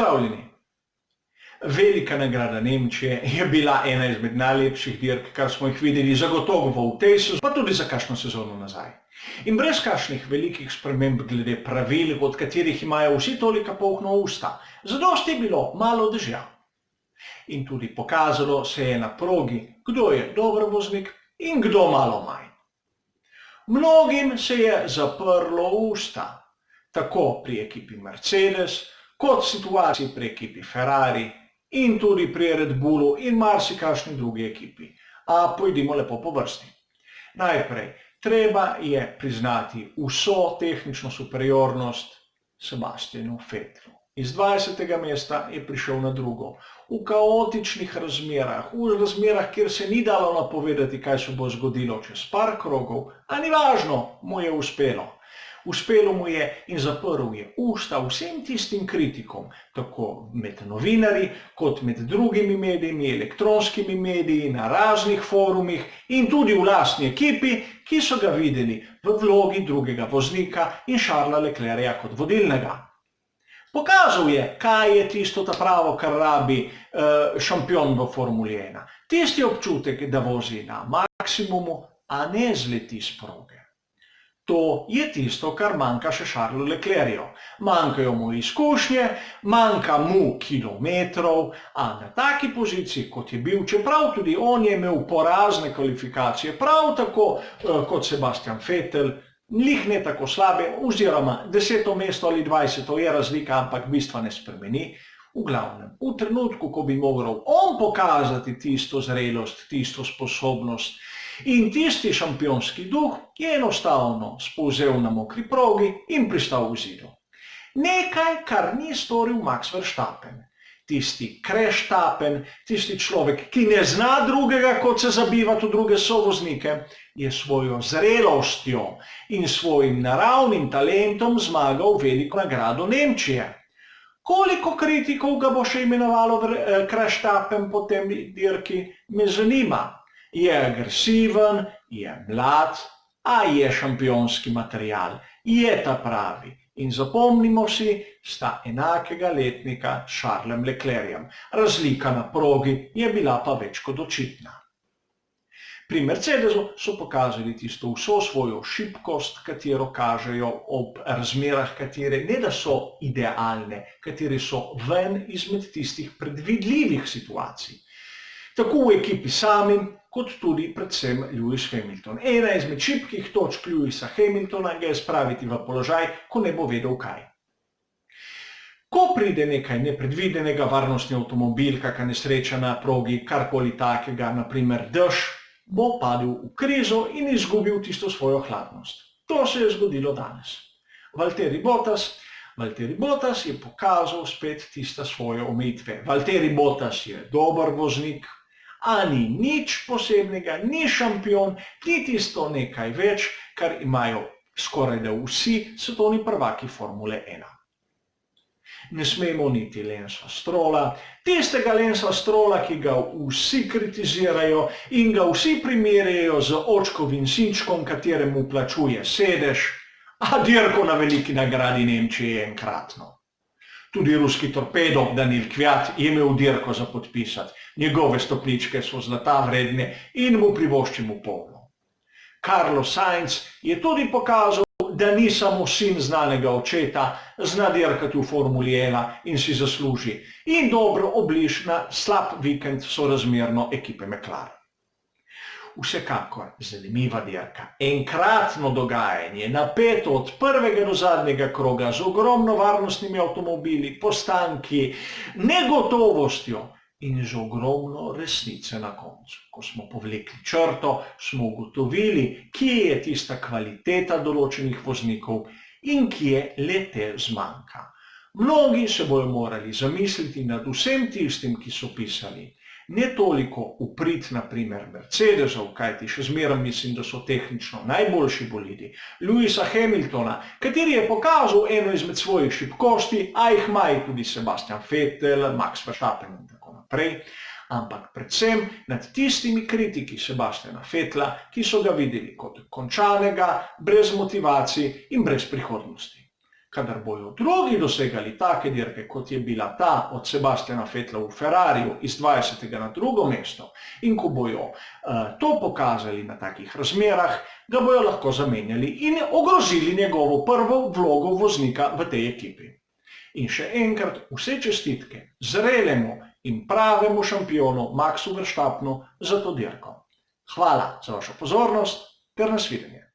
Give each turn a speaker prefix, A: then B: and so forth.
A: Pozdravljeni! Velika nagrada Nemčije je bila ena izmed najlepših dirk, kar smo jih videli zagotovo v tej sezoni, pa tudi za kakšno sezono nazaj. In brez kakšnih velikih sprememb glede pravil, od katerih imajo vsi tolika polna usta, zadosti je bilo malo dežja. In tudi pokazalo se je na progi, kdo je dober voznik in kdo malo manj. Mnogim se je zaprlo usta, tako pri ekipi Mercedes, kot situaciji pri ekipi Ferrari in tudi pri Red Bullu in marsikakšni drugi ekipi. A pojdimo lepo po vrsti. Najprej, treba je priznati vso tehnično superiornost Sebastianu Vettelu. Iz 20. mesta je prišel na drugo. V kaotičnih razmerah, v razmerah, kjer se ni dalo napovedati, kaj se bo zgodilo čez par krogov, a ni važno, mu je uspelo. Uspelo mu je in zaprl je usta vsem tistim kritikom, tako med novinarji, kot med drugimi mediji, elektronskimi mediji, na raznih forumih in tudi v lastni ekipi, ki so ga videli v vlogi drugega voznika in Charlesa Leclerca kot vodilnega. Pokazal je, kaj je tisto ta pravo, kar rabi šampion v Formuli 1. Tisti občutek, da vozi na maksimumu, a ne zleti s proge. To je tisto, kar manjka še Charlesu Leclercu. Manjkajo mu izkušnje, manjka mu kilometrov, a na taki poziciji, kot je bil, čeprav tudi on je imel porazne kvalifikacije, prav tako kot Sebastian Vettel, njih ne tako slabe, oziroma 10. mesto ali 20. je razlika, ampak bistva ne spremeni. V glavnem, v trenutku, ko bi moral on pokazati tisto zrelost, tisto sposobnost in tisti šampionski duh, je enostavno spolzel na mokri progi in pristal v zidu. Nekaj, kar ni storil Max Verstappen. Tisti kreštapen, tisti človek, ki ne zna drugega, kot se zabivati v druge sovoznike, je svojo zrelostjo in svojim naravnim talentom zmagal veliko nagrado Nemčije. Koliko kritikov ga bo še imenovalo kreštapen po tem dirki, me zanima. Je agresiven, je mlad, a je šampionski material, je ta pravi. In zapomnimo si, sta enakega letnika s Charlesom Leclercem. Razlika na progi je bila pa več kot očitna. Pri Mercedesu so pokazali tisto vso svojo šibkost, katero kažejo ob razmerah, katere ne da so idealne, katere so ven izmed tistih predvidljivih situacij. Tako v ekipi samim, kot tudi predvsem Lewis Hamilton. Ena izmed šibkih točk Lewisa Hamiltona ga je spraviti v položaj, ko ne bo vedel kaj. Ko pride nekaj nepredvidenega, varnostni avtomobil, kakšna nesreča na progi, karkoli takega, naprimer dež, bo padel v krizo in izgubil tisto svojo hladnost. To se je zgodilo danes. Valtteri Bottas je pokazal spet tiste svoje omejitve. Valtteri Bottas je dober voznik, a ni nič posebnega, ni šampion, ni tisto nekaj več, kar imajo skorajda vsi svetovni prvaki Formule 1. Ne smemo niti Lensa Strolla, tistega Lensa Strolla, ki ga vsi kritizirajo in ga vsi primerjajo z očkovim sinčkom, kateremu plačuje sedež, a dirko na veliki nagradi Nemčije je enkratno. Tudi ruski torpedo Daniil Kvyat je imel dirko za podpisati. Njegove stopničke so zlata vredne in mu privoščimo polno. Carlos Sainz je tudi pokazal, da ni samo sin znanega očeta, zna dirkati v Formuli 1 in si zasluži in dobro obliž na slab vikend sorazmerno ekipe McLaren. Vsekakor zanimiva dirka, enkratno dogajanje, napeto od prvega do zadnjega kroga, z ogromno varnostnimi avtomobili, postanki, negotovostjo in z ogromno resnice na koncu. Ko smo povlekli črto, smo ugotovili, kje je tista kvaliteta določenih voznikov in kje le-te zmanjka. Mnogi se bodo morali zamisliti nad vsem tistim, ki so pisali. Ne toliko v prid, naprimer, Mercedesov, kajti še zmeraj mislim, da so tehnično najboljši bolidi, Lewisa Hamiltona, kateri je pokazal eno izmed svojih šibkosti, a jih ima tudi Sebastian Vettel, Max Verstappen in tako naprej, ampak predvsem nad tistimi kritiki Sebastiana Vettela, ki so ga videli kot končanega, brez motivacij in brez prihodnosti. Kadar bojo drugi dosegali take dirke, kot je bila ta od Sebastiana Vettela v Ferrariju iz 20. na drugo mesto, in ko bojo to pokazali na takih razmerah, ga bojo lahko zamenjali in ogrozili njegovo prvo vlogo voznika v tej ekipi. In še enkrat vse čestitke zrelemu in pravemu šampionu Maxu Verstappenu za to dirko. Hvala za vašo pozornost ter nasvidenje.